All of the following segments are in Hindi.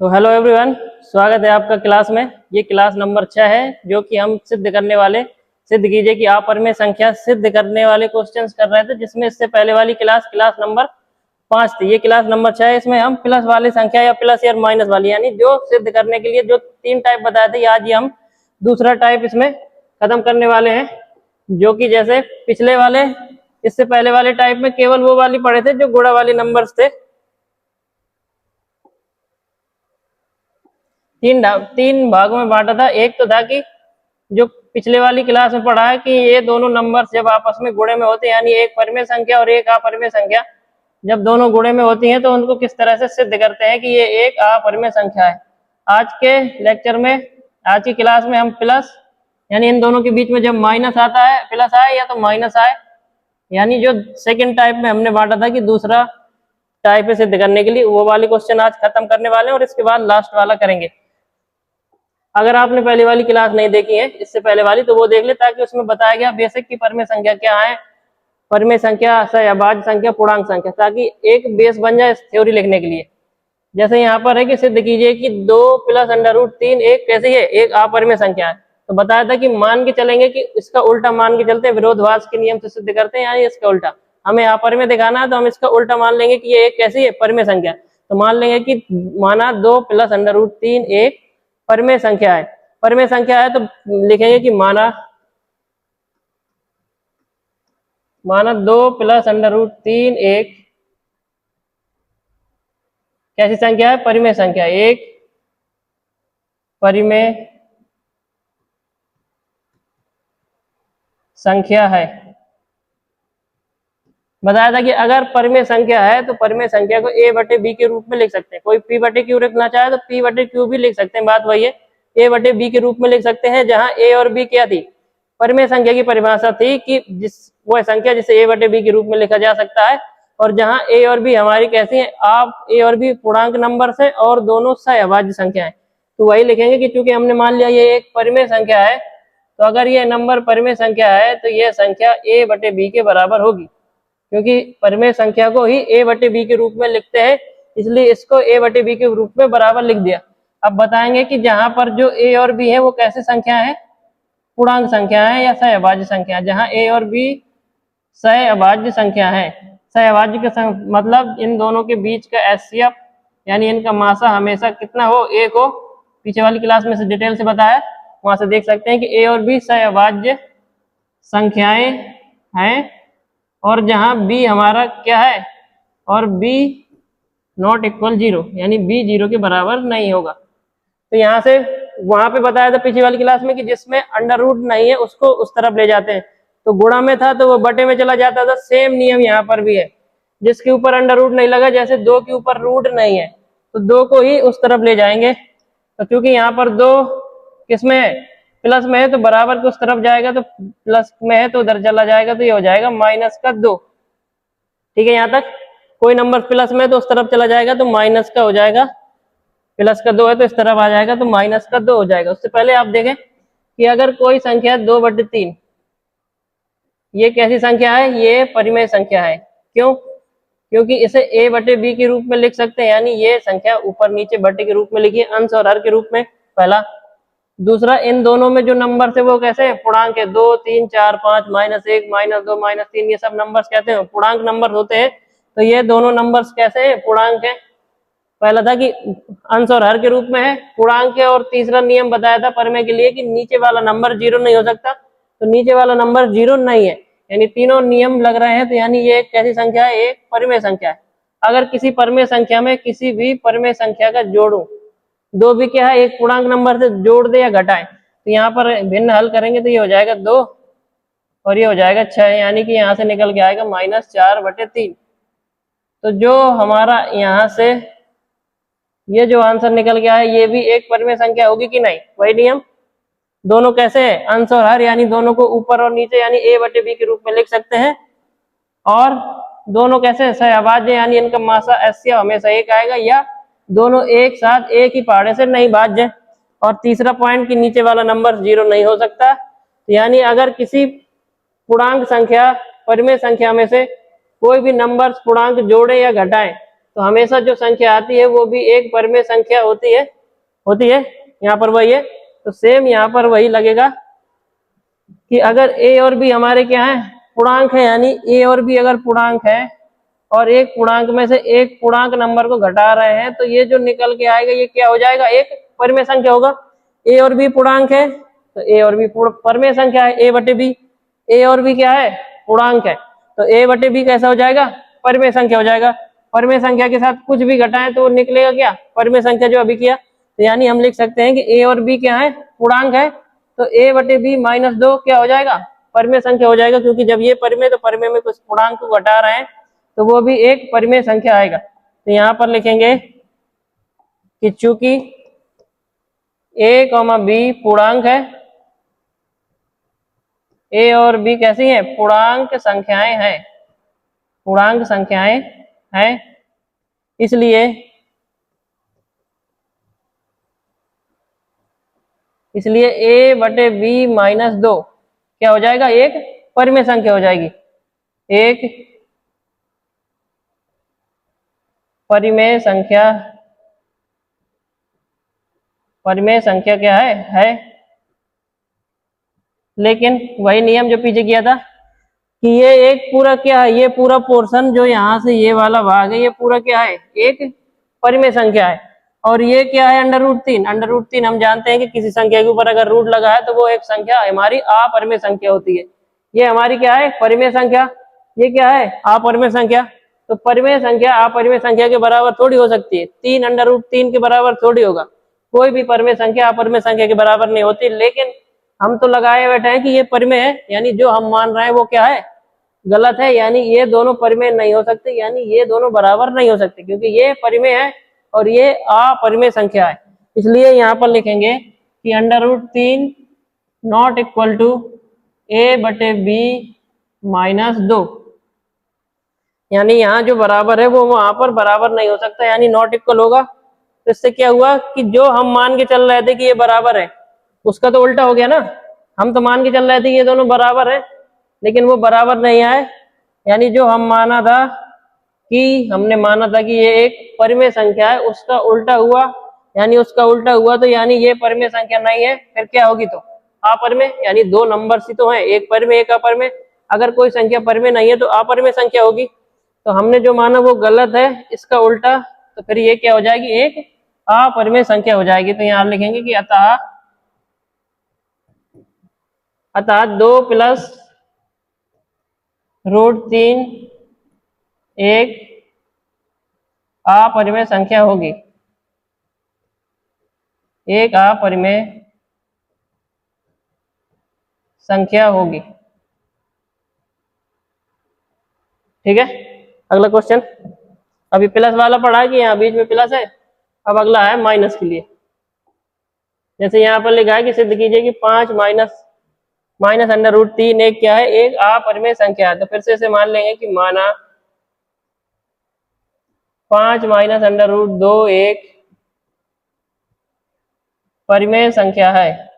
तो हेलो एवरीवन, स्वागत है आपका क्लास में। ये क्लास नंबर 6 है जो कि हम सिद्ध कीजिए कि अपरिमेय संख्या सिद्ध करने वाले क्वेश्चंस कर रहे थे, जिसमें इससे पहले वाली क्लास नंबर 5 थी। ये क्लास नंबर 6 है। इसमें हम प्लस वाली संख्या या प्लस या माइनस वाली यानी जो सिद्ध करने के लिए जो 3 टाइप बताए थे, आज ये हम दूसरा टाइप इसमें खत्म करने वाले हैं। जो कि जैसे पिछले वाले इससे पहले वाले टाइप में केवल वो वाली पढ़े थे जो गुणा वाले नंबर्स थे। तीन भागों में बांटा था। एक तो था कि जो पिछले वाली क्लास में पढ़ा है कि ये दोनों नंबर्स जब आपस में गुणे में होते हैं, यानी एक परिमेय संख्या और एक अपरिमेय संख्या जब दोनों गुणे में होती हैं तो उनको किस तरह से सिद्ध करते हैं कि ये एक अपरिमेय संख्या है। आज के लेक्चर में, आज की क्लास में हम प्लस यानी इन दोनों के बीच में जब माइनस आता है, प्लस आए या तो माइनस आए, यानी जो सेकेंड टाइप में हमने बांटा था कि दूसरा टाइप है सिद्ध करने के लिए, वो वाले क्वेश्चन आज खत्म करने वाले हैं और इसके बाद लास्ट वाला करेंगे। अगर आपने पहली वाली क्लास नहीं देखी है इससे पहले वाली, तो वो देख ले, ताकि उसमें बताया गया बेसिक की परिमेय संख्या क्या है, परिमेय संख्या, सहअभाज्य संख्या, पूर्णांक संख्या, ताकि एक बेस बन जाए इस थ्योरी लिखने के लिए। जैसे यहाँ पर है कि सिद्ध कीजिए कि 2 + √3 एक कैसी है, एक अपरिमेय संख्या है। तो बताया था कि मान के चलेंगे कि इसका उल्टा मान के चलते, विरोधाभास के नियम से सिद्ध करते हैं, यानी इसका उल्टा। हमें अपरिमेय दिखाना है तो हम इसका उल्टा मान लेंगे कि ये एक कैसी है, परिमेय संख्या। तो मान लेंगे कि माना 2 + √3 एक परिमेय संख्या है। परिमेय संख्या है तो लिखेंगे कि माना 2 + √3 एक कैसी संख्या है, परिमेय संख्या, एक परिमेय संख्या है। बताया था कि अगर परिमेय संख्या है तो परिमेय संख्या को a/b के रूप में लिख सकते हैं। कोई p/q लिखना चाहे तो p/q भी लिख सकते हैं। बात वही है, a/b के रूप में लिख सकते हैं, जहां a और b क्या थी, परिमेय संख्या की परिभाषा थी कि वह संख्या जिसे a/b के रूप में लिखा जा सकता है, और जहां a और b हमारी कैसी है, आप a और b पूर्णांक नंबर से और दोनों सहअभाज्य संख्या है। तो वही लिखेंगे कि चूंकि हमने मान लिया ये एक परिमेय संख्या है, तो अगर ये नंबर परिमेय संख्या है तो यह संख्या a/b के बराबर होगी, क्योंकि परिमेय संख्या को ही a/b के रूप में लिखते हैं, इसलिए इसको a/b के रूप में बराबर लिख दिया। अब बताएंगे कि जहां पर जो a और b है वो कैसे संख्या है, पूर्णांक संख्या है या सहअभाज्य संख्या। जहां a और b सहअभाज्य संख्या है, सहअभाज्य का मतलब इन दोनों के बीच का एचसीएफ यानी इनका मासा हमेशा कितना हो, 1 हो। पीछे वाली क्लास में से डिटेल से बताया, वहां से देख सकते हैं कि a और b सहअभाज्य संख्याएं हैं, और जहां b हमारा क्या है और b ≠ 0 यानी b 0 के बराबर नहीं होगा। तो यहाँ से वहां पे बताया था पिछली वाली क्लास में कि जिसमें अंडर रूट नहीं है उसको उस तरफ ले जाते हैं। तो गुणा में था तो वो बटे में चला जाता था। सेम नियम यहाँ पर भी है, जिसके ऊपर अंडर रूट नहीं लगा, जैसे 2 के ऊपर रूट नहीं है तो 2 को ही उस तरफ ले जाएंगे। तो क्योंकि यहाँ पर 2 किसमें है, प्लस में है, तो बराबर के उस तरफ जाएगा, तो प्लस में है तो उधर चला जाएगा, तो ये हो जाएगा -2। ठीक है, यहाँ तक कोई नंबर प्लस में है तो उस तरफ चला जाएगा तो माइनस का हो जाएगा, +2 है तो इस तरफ आ जाएगा तो -2 हो जाएगा। उससे पहले आप देखें कि अगर कोई संख्या 2/3, ये कैसी संख्या है, ये परिमेय संख्या है। क्यों? क्योंकि इसे a/b के रूप में लिख सकते हैं, यानी ये संख्या ऊपर नीचे बटे के रूप में लिखिए, अंश और हर के रूप में, पहला। दूसरा, इन दोनों में जो नंबर है वो कैसे है, पूर्णांक है। 2, 3, 4, 5, -1, -2, -3, ये सब नंबर्स कहते हैं पूर्णांक नंबर होते हैं। तो ये दोनों नंबर्स कैसे है, पूर्णांक है। पहला था कि अंश और हर के रूप में है, पूर्णांक है, और तीसरा नियम बताया था परिमेय के लिए कि नीचे वाला नंबर 0 नहीं हो सकता, तो नीचे वाला नंबर 0 नहीं है, यानी तीनों नियम लग रहे हैं। तो यानी ये एक कैसी संख्या है, एक परिमेय संख्या है। अगर किसी परिमेय संख्या में किसी भी परिमेय संख्या का जोड़ूं, 2 भी क्या है, एक पूर्णांक नंबर से जोड़ दे या घटाएं, तो यहाँ पर भिन्न हल करेंगे तो ये हो जाएगा 2 और ये हो जाएगा 6, यानी कि यहाँ से निकल के आएगा -4/3। तो जो हमारा यहाँ से ये जो आंसर निकल गया है, ये भी एक परिमेय संख्या होगी कि नहीं। वही नियम, दोनों कैसे है, अंश और हर, यानी दोनों को ऊपर और नीचे यानी a/b के रूप में लिख सकते हैं, और दोनों कैसे है, सहअभाज्य, यानी इनका मासा एचसीएफ हमेशा 1 आएगा, या दोनों एक साथ एक ही पहाड़े से नहीं भाज्य। और तीसरा पॉइंट कि नीचे वाला नंबर 0 नहीं हो सकता, यानी अगर किसी पूर्णांक संख्या परिमेय संख्या में से कोई भी नंबर पूर्णांक जोड़े या घटाएं तो हमेशा जो संख्या आती है वो भी एक परिमेय संख्या होती है। यहाँ पर वही है। तो सेम यहाँ पर वही लगेगा कि अगर ए और बी हमारे क्या है, पूर्णांक है, यानी ए और बी अगर पूर्णांक है और एक पूर्णांक में से एक पूर्णांक नंबर को घटा रहे हैं, तो ये जो निकल के आएगा ये क्या हो जाएगा, एक परिमेय संख्या होगा। ए और बी पूर्णांक है तो ए और बी परिमेय संख्या है, ए बटे बी। ए और बी क्या है, पूर्णांक है, तो ए बटे बी कैसा हो जाएगा, परिमेय संख्या हो जाएगा। परिमेय संख्या के साथ कुछ भी घटाएं तो निकलेगा क्या, परिमेय संख्या जो अभी किया। तो यानी हम लिख सकते हैं कि ए और बी क्या है, पूर्णांक है, तो ए बटे बी माइनस 2 क्या हो जाएगा, परिमेय संख्या हो जाएगा। क्योंकि जब ये परिमेय, तो परिमेय में कुछ पूर्णांक को घटा रहे हैं तो वो भी एक परिमेय संख्या आएगा। तो यहाँ पर लिखेंगे कि चूंकि ए कॉमा बी पूर्णांक है, ए और बी कैसी हैं, पूर्णांक संख्याएं हैं, पूर्णांक संख्याएं हैं, इसलिए ए बटे बी माइनस 2 क्या हो जाएगा, एक परिमेय संख्या हो जाएगी। एक परिमेय संख्या क्या है। लेकिन वही नियम जो पीछे किया था कि ये एक पूरा क्या है, ये पूरा पोर्शन जो यहाँ से ये वाला भाग है, ये पूरा क्या है, एक परिमेय संख्या है। और ये क्या है, √3। √3 हम जानते हैं कि किसी संख्या के ऊपर अगर रूट लगा है तो वो एक संख्या हमारी अपरिमेय संख्या होती है। ये हमारी क्या है, परिमेय संख्या। ये क्या है, अपरिमेय संख्या। तो परिमेय संख्या अपरिमेय संख्या के बराबर थोड़ी हो सकती है, 3 √3 के बराबर थोड़ी होगा। कोई भी परिमेय संख्या अपरिमेय संख्या के बराबर नहीं होती। लेकिन हम तो लगाए बैठे हैं कि ये परिमेय है, यानी जो हम मान रहे हैं वो क्या है, गलत है। यानी ये दोनों परिमेय नहीं हो सकते, यानी ये दोनों बराबर नहीं हो सकते, क्योंकि ये परिमेय है और ये अपरिमेय संख्या है। इसलिए यहाँ पर लिखेंगे कि √3 नॉट इक्वल टू ए बटे बी माइनस 2। यानी यहाँ जो बराबर है वो वहां पर बराबर नहीं हो सकता, यानी नॉट इक्वल होगा। तो इससे क्या हुआ कि जो हम मान के चल रहे थे कि ये बराबर है, उसका तो उल्टा हो गया ना। हम तो मान के चल रहे थे कि ये दोनों बराबर है, लेकिन वो बराबर नहीं आए। यानी जो हम माना था कि हमने माना था कि ये एक परिमेय संख्या है, उसका उल्टा हुआ। यानी उसका उल्टा हुआ तो यानी ये परिमेय संख्या नहीं है, फिर क्या होगी, तो अपरिमेय। यानी दो नंबर ही तो है, एक परिमेय एक अपरिमेय। अगर कोई संख्या परिमेय नहीं है तो अपरिमेय संख्या होगी। तो हमने जो माना वो गलत है, इसका उल्टा। तो फिर ये क्या हो जाएगी, एक अपरिमेय संख्या हो जाएगी। तो यहाँ लिखेंगे कि अतः 2 प्लस √3 एक अपरिमेय संख्या होगी, एक अपरिमेय संख्या होगी। ठीक है, अगला क्वेश्चन। अभी प्लस वाला पढ़ा कि यहाँ बीच में प्लस है, अब अगला है माइनस के लिए। जैसे यहाँ पर लिखा है कि सिद्ध कीजिए कि 5 माइनस √3 एक क्या है, एक अपरिमेय संख्या है। तो फिर से इसे मान लेंगे कि माना 5 माइनस √2 एक परिमेय संख्या है।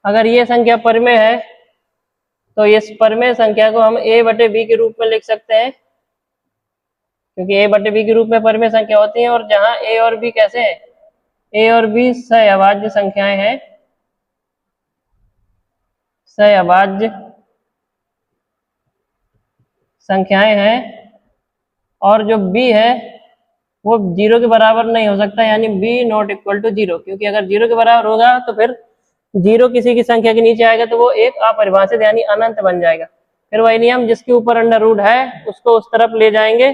अगर ये संख्या परिमेय है तो इस परिमेय संख्या को हम a बटे b के रूप में लिख सकते हैं, क्योंकि a बटे b के रूप में परिमेय संख्या होती है। और जहां a और b कैसे हैं, a और b सहअभाज्य संख्याएं हैं, सहअभाज्य संख्याएं हैं। और जो b है वो 0 के बराबर नहीं हो सकता, यानी b नॉट इक्वल टू 0। क्योंकि अगर 0 के बराबर होगा तो फिर 0 किसी की संख्या के नीचे आएगा तो वो एक अपरिभाषित यानी अनंत बन जाएगा। फिर वही नियम, जिसके ऊपर अंडर रूट है उसको उस तरफ ले जाएंगे,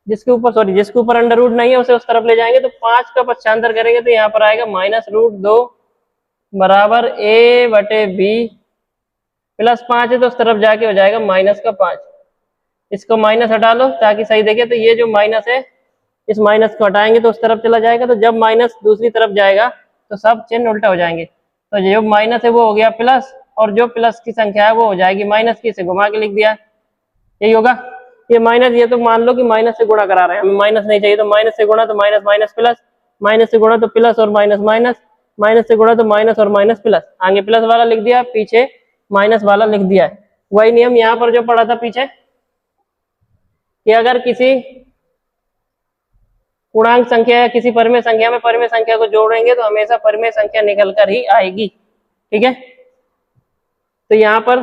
जिसके ऊपर अंडर रूट नहीं है उसे उस तरफ ले जाएंगे। तो 5 का पक्षांतर करेंगे तो यहाँ पर आएगा -√2 बराबर a बटे b। +5 है तो उस तरफ जाके हो जाएगा -5। इसको माइनस हटा लो ताकि सही देखे। तो ये जो माइनस है, इस माइनस को हटाएंगे तो उस तरफ चला जाएगा। तो जब माइनस दूसरी तरफ जाएगा तो सब चिन्ह उल्टा हो जाएंगे। तो जो माइनस है वो हो गया प्लस, और जो प्लस की संख्या है वो हो जाएगी माइनस की। इसे घुमा के लिख दिया, यही होगा। ये माइनस, ये तो मान लो कि माइनस से गुणा करा रहे हैं, हमें माइनस नहीं चाहिए। तो माइनस से गुणा तो माइनस माइनस प्लस, माइनस से गुणा तो प्लस और माइनस माइनस, माइनस से गुणा तो माइनस और माइनस प्लस। आगे प्लस वाला लिख दिया, पीछे माइनस वाला लिख दिया है। वही नियम यहाँ पर जो पढ़ा था पीछे कि अगर किसी पूर्णांक संख्या या किसी परिमेय संख्या में परिमेय संख्या को जोड़ेंगे तो हमेशा परिमेय संख्या निकल कर ही आएगी। ठीक है, तो यहाँ पर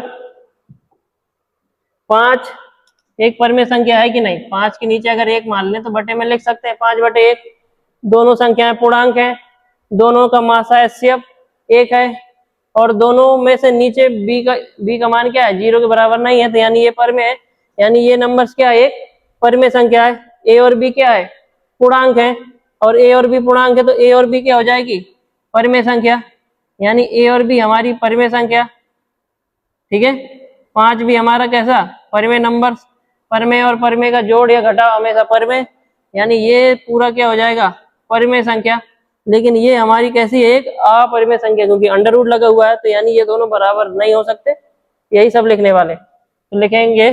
5 एक परिमेय संख्या है कि नहीं? 5 के नीचे अगर 1 मान लें तो बटे में लिख सकते हैं 5/1। दोनों संख्याएं पूर्णांक हैं, दोनों का मासा HCF 1 है और दोनों में से नीचे b का मान क्या है? 0 के बराबर नहीं है, तो यानी ये परिमेय है, यानी ये नंबर्स क्या है? एक परिमेय संख्या है। a और b क्या है? पूर्णांक है, और a और b पूर्णांक है, तो a और b क्या हो जाएगी? परिमेय संख्या, यानी a और b हमारी परिमेय संख्या। ठीक है, 5 भी हमारा कैसा? परिमेय नंबर। परिमेय और परिमेय का जोड़ या घटाव हमेशा परिमेय, यानी ये पूरा क्या हो जाएगा? परिमेय संख्या। लेकिन ये हमारी कैसी है? एक अपरिमेय संख्या, क्योंकि अंडर रूट लगा हुआ है, तो यानी ये दोनों बराबर नहीं हो सकते। यही सब लिखने वाले, तो लिखेंगे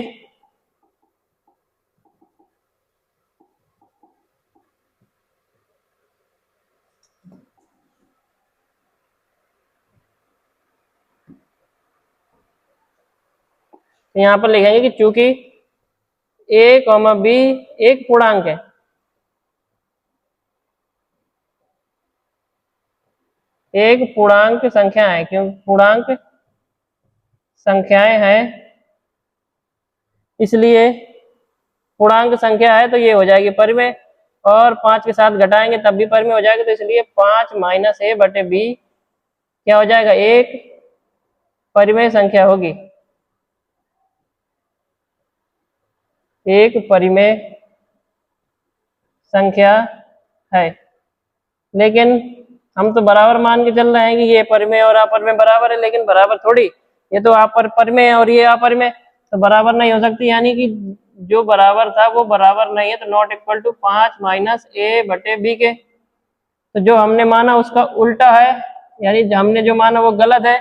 तो यहाँ पर लिखेंगे कि चूंकि a, b एक पूर्णांक है, एक पूर्णांक संख्या है, क्यों पूर्णांक संख्याएं हैं, इसलिए पूर्णांक संख्या है तो ये हो जाएगी परिमेय, और 5 के साथ घटाएंगे तब भी परिमेय हो जाएगा, तो इसलिए 5 - a/b क्या हो जाएगा? एक परिमेय संख्या होगी, एक परिमेय संख्या है। लेकिन हम तो बराबर मान के चल रहे हैं कि ये परिमेय और अपरिमेय बराबर है, लेकिन बराबर थोड़ी, ये तो परिमेय है और ये अपरिमेय, तो बराबर नहीं हो सकती, यानी कि जो बराबर था वो बराबर नहीं है, तो नॉट इक्वल टू 5 - a/b के। तो जो हमने माना उसका उल्टा है, यानी हमने जो माना वो गलत है,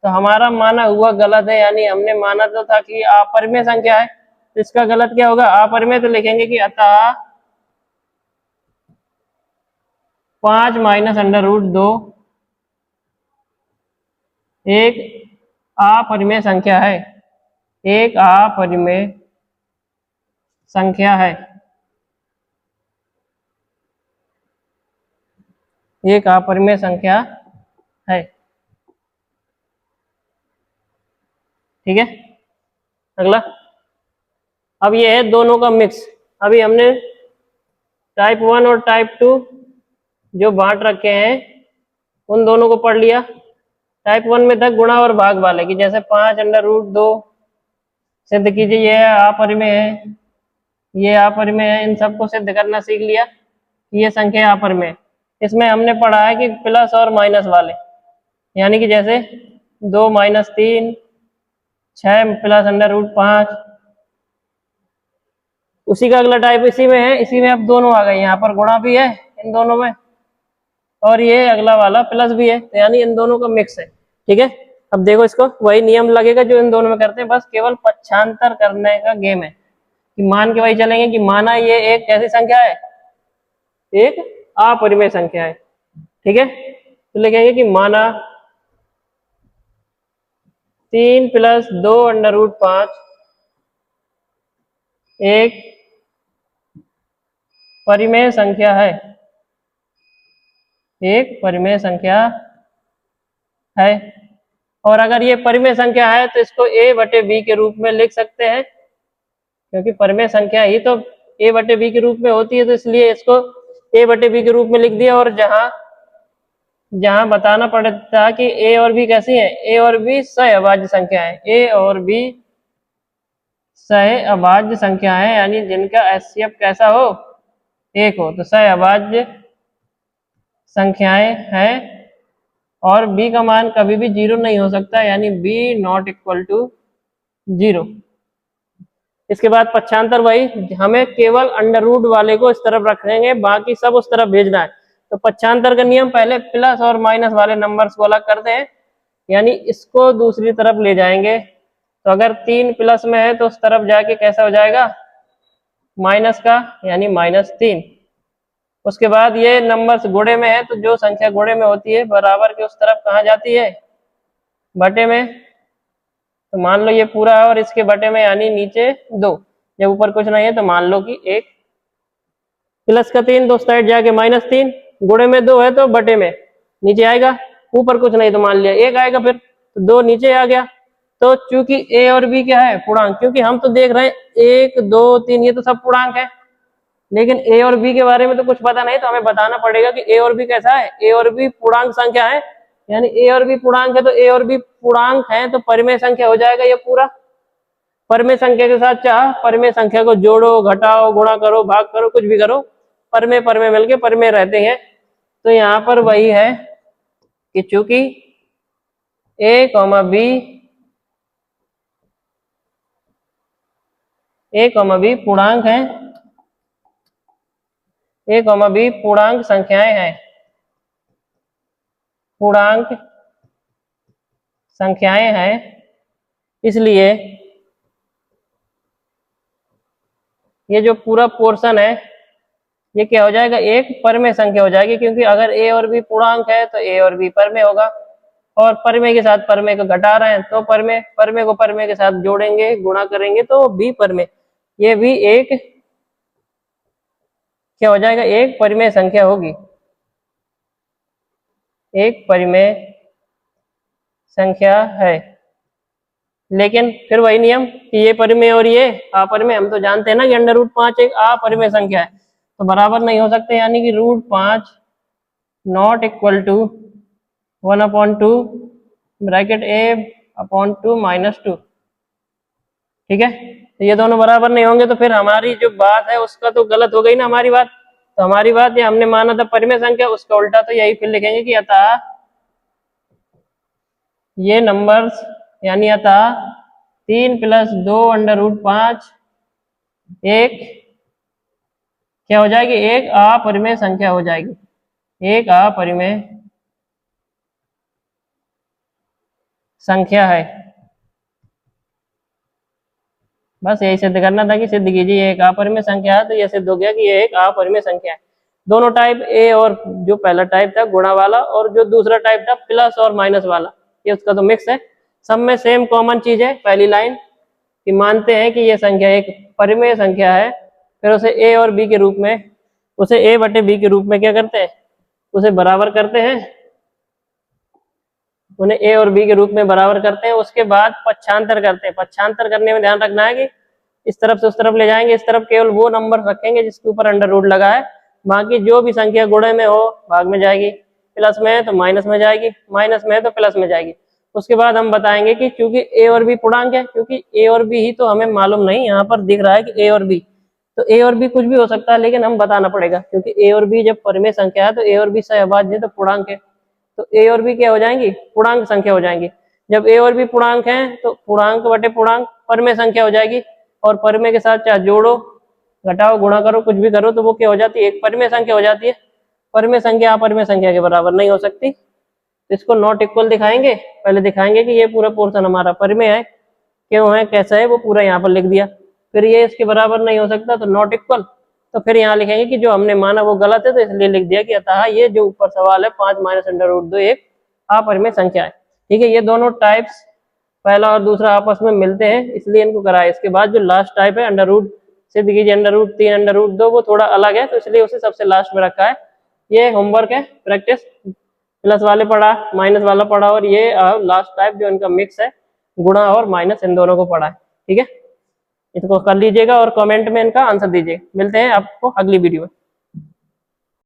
तो हमारा माना हुआ गलत है, यानी हमने माना तो था कि अपरिमेय संख्या है, तो इसका गलत क्या होगा? अपरिमेय। तो लिखेंगे कि अतः 5 - √2 एक अपरिमेय संख्या है, एक अपरिमेय संख्या है, एक अपरिमेय संख्या है। ठीक है, अगला, अब ये है दोनों का मिक्स। अभी हमने टाइप 1 और टाइप 2 जो बांट रखे हैं उन दोनों को पढ़ लिया। टाइप 1 में था गुणा और भाग वाले की, जैसे 5/√2 सिद्ध कीजिए, ये अपरिमेय है, ये अपरिमेय है, इन सबको सिद्ध करना सीख लिया कि ये संख्या अपरिमेय है। इसमें हमने पढ़ा है कि प्लस और माइनस वाले, यानी कि जैसे 2 - 3, 6 + √5, उसी का अगला टाइप इसी में है। इसी में अब दोनों आ गए, यहाँ पर गुणा भी है इन दोनों में, और ये अगला वाला प्लस भी है, तो यानी इन दोनों का मिक्स है। ठीक है, अब देखो इसको वही नियम लगेगा जो इन दोनों में करते हैं, बस केवल पक्षांतर करने का गेम है कि मान के वही चलेंगे कि माना ये एक कैसी संख्या है? एक अपरिमेय संख्या है। ठीक है, तो लिखेंगे कि माना 3 + 2/√5 एक परिमेय संख्या है, एक परिमेय संख्या है। और अगर ये परिमेय संख्या है तो इसको a/b के रूप में लिख सकते हैं, क्योंकि परिमेय संख्या ही तो a/b के रूप में होती है, तो इसलिए इसको a/b के रूप में लिख दिया। और जहां जहां बताना पड़ता कि a और b कैसी है? a और b सहअभाज्य संख्या है, a और b सहअभाज्य संख्या है, यानी जिनका HCF कैसा हो? 1 हो, तो सहअभाज्य संख्याएं हैं, और b का मान कभी भी 0 नहीं हो सकता, यानी b ≠ = 0। इसके बाद पक्षांतर, वही हमें केवल अंडर रूट वाले को इस तरफ रखेंगे, बाकी सब उस तरफ भेजना है। तो पक्षांतर का नियम, पहले प्लस और माइनस वाले नंबर्स को अलग करते हैं, यानी इसको दूसरी तरफ ले जाएंगे। तो अगर 3 प्लस में है तो उस तरफ जाके कैसा हो जाएगा? माइनस का, यानी -3। उसके बाद ये नंबर्स गुणे में है, तो जो संख्या गुणे में होती है बराबर के उस तरफ कहाँ जाती है? बटे में। तो मान लो ये पूरा है और इसके बटे में यानी नीचे 2, जब ऊपर कुछ नहीं है तो मान लो कि 1 प्लस का 3 दो साइड जाके -3, गुणे में 2 है तो बटे में नीचे आएगा, ऊपर कुछ नहीं तो मान लिया 1 आएगा, फिर तो 2 नीचे आ गया। तो चूंकि ए और बी क्या है, पूर्णांक, क्योंकि हम तो देख रहे हैं 1 2 3 ये तो सब पूर्णांक है, लेकिन ए और बी के बारे में तो कुछ पता नहीं, तो हमें बताना पड़ेगा कि ए और बी कैसा है। ए और बी पूर्णांक संख्या है, यानी ए और बी पूर्णांक है, तो ए और बी पूर्णांक है तो परिमेय संख्या हो जाएगा ये पूरा। परिमेय संख्या के साथ चाह परिमेय संख्या को जोड़ो, घटाओ, गुणा करो, भाग करो, कुछ भी करो, परिमेय परिमेय मिलके परिमेय रहते हैं। तो यहाँ पर वही है कि चूंकि ए कॉमा बी पूर्णांक है, ए कॉमा बी पूर्णांक संख्याएं हैं, पूर्णांक संख्याएं हैं, इसलिए ये जो पूरा पोर्शन है ये क्या हो जाएगा, एक परिमेय संख्या हो जाएगी, क्योंकि अगर ए और बी पूर्णांक है तो ए और बी परिमेय होगा, और परिमेय के साथ परिमेय को घटा रहे हैं तो परिमेय परिमेय को परिमेय के साथ जोड़ेंगे, गुणा करेंगे तो बी परिमेय, ये भी एक क्या हो जाएगा, एक परिमेय संख्या होगी, एक परिमेय संख्या है। लेकिन फिर वही नियम कि ये परिमेय और ये अपरिमेय, हम तो जानते हैं ना कि √5 एक अपरिमेय संख्या है, तो बराबर नहीं हो सकते, यानी कि √5 not equal to 1/2 bracket a/2 -2, ठीक है। तो ये दोनों बराबर नहीं होंगे तो फिर हमारी जो बात है उसका तो गलत हो गई ना हमारी बात। तो हमारी बात ये हमने माना था परिमेय संख्या, उसका उल्टा तो यही फिर लिखेंगे कि अतः ये नंबर्स, यानी अतः 3 + 2 √5 एक क्या हो जाएगी, एक अपरिमेय संख्या हो जाएगी, एक अपरिमेय संख्या है। बस यही सिद्ध करना था कि सिद्ध कीजिए एक अपरिमेय संख्या है, तो यह सिद्ध हो गया कि ये एक अपरिमेय संख्या है। दोनों टाइप, ए और जो पहला टाइप था गुणा वाला और जो दूसरा टाइप था प्लस और माइनस वाला, ये उसका तो मिक्स है। सब में सेम कॉमन चीज है, पहली लाइन कि मानते हैं कि ये संख्या एक परिमेय संख्या है, फिर उसे ए और बी के रूप में, उसे ए बटे बी के रूप में क्या करते हैं, उसे बराबर करते हैं, उन्हें ए और बी के रूप में बराबर करते हैं। उसके बाद पक्षांतर करते हैं। पक्षांतर करने में ध्यान रखना है कि इस तरफ से उस तरफ ले जाएंगे, इस तरफ केवल वो नंबर रखेंगे जिसके ऊपर √ लगा है, बाकी जो भी संख्या गुणे में हो भाग में जाएगी, प्लस में है तो माइनस में जाएगी, माइनस में है तो प्लस में जाएगी। उसके बाद हम बताएंगे कि चूंकि ए और बी पूर्णांक है, क्योंकि ए और बी ही तो हमें मालूम नहीं, यहाँ पर दिख रहा है कि ए और बी, तो ए और बी कुछ भी हो सकता है, लेकिन हम बताना पड़ेगा, क्योंकि ए और बी जब परिमेय संख्या है तो ए और बी सहभाज्य तो पूर्णांक है, तो ए और बी क्या हो जाएंगी, पूर्णांक संख्या हो जाएंगी। जब ए और बी पूर्णांक हैं तो पूर्णांक बटे पूर्णांक परिमेय संख्या हो जाएगी, और परिमेय के साथ चाहे जोड़ो, घटाओ, गुणा करो, कुछ भी करो तो वो क्या हो जाती है, एक परिमेय संख्या हो जाती है। परिमेय संख्या अपरिमेय संख्या के बराबर नहीं हो सकती, तो इसको नॉट इक्वल दिखाएंगे, पहले दिखाएंगे कि ये पूरा पोर्शन हमारा परिमेय है, क्यों है, कैसा है, वो पूरा यहाँ पर लिख दिया। फिर ये इसके बराबर नहीं हो सकता तो नॉट इक्वल, तो फिर यहाँ लिखेंगे कि जो हमने माना वो गलत है, तो इसलिए लिख दिया कि अतः ये जो ऊपर सवाल है 5 - √2 एक अपरिमेय संख्या है, ठीक है। ये दोनों टाइप्स पहला और दूसरा आपस में मिलते हैं, इसलिए इनको कराया। इसके बाद जो लास्ट टाइप है √ सिद्ध कीजिए √3 √2, वो थोड़ा अलग है, तो इसलिए उसे सबसे लास्ट में रखा है। ये होमवर्क है, प्रैक्टिस, प्लस वाले पढ़ा, माइनस वाला पढ़ा, और ये लास्ट टाइप जो इनका मिक्स है, गुणा और माइनस, इन दोनों को पढ़ा है, ठीक है। इसको कर लीजिएगा और कमेंट में इनका आंसर दीजिएगा। मिलते हैं आपको अगली वीडियो में।